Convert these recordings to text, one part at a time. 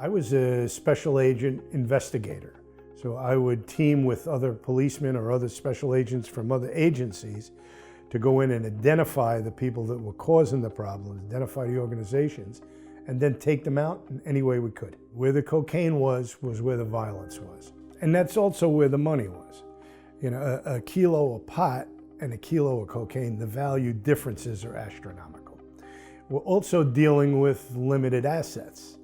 I was a special agent investigator. So I would team with other policemen or other special agents from other agencies to go in and identify the people that were causing the problems, identify the organizations, and then take them out in any way we could. Where the cocaine was where the violence was. And that's also where the money was. You know, a kilo of pot and a kilo of cocaine, the value differences are astronomical. We're also dealing with limited assets.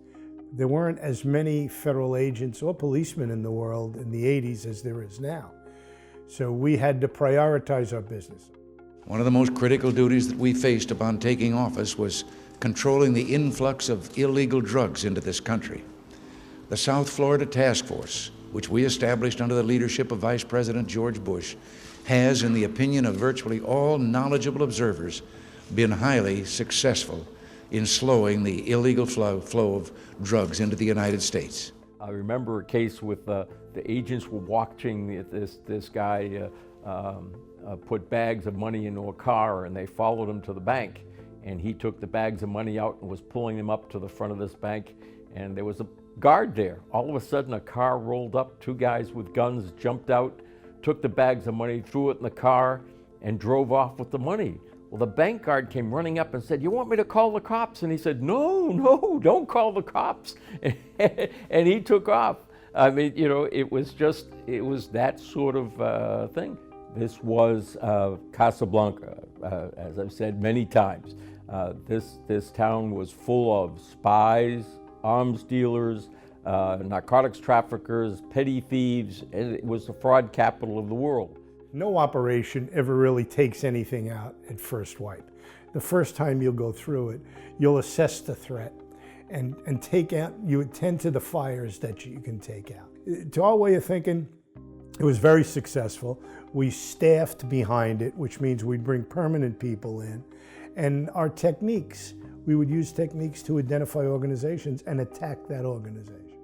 There weren't as many federal agents or policemen in the world in the 80s as there is now. So we had to prioritize our business. One of the most critical duties that we faced upon taking office was controlling the influx of illegal drugs into this country. The South Florida Task Force, which we established under the leadership of Vice President George Bush, has, in the opinion of virtually all knowledgeable observers, been highly successful in slowing the illegal flow of drugs into the United States. I remember a case with the agents were watching this guy put bags of money into a car, and they followed him to the bank. And he took the bags of money out and was pulling them up to the front of this bank, and there was a guard there. All of a sudden, a car rolled up, two guys with guns jumped out, took the bags of money, threw it in the car, and drove off with the money. Well, the bank guard came running up and said, "You want me to call the cops?" And he said, No, don't call the cops. And he took off. I mean, you know, it was that sort of thing. This was Casablanca, as I've said many times. This town was full of spies, arms dealers, narcotics traffickers, petty thieves, and it was the fraud capital of the world. No operation ever really takes anything out at first wipe. The first time you'll go through it, you'll assess the threat and take out, you attend to the fires that you can take out. To our way of thinking, it was very successful. We staffed behind it, which means we'd bring permanent people in. And our techniques, we would use techniques to identify organizations and attack that organization.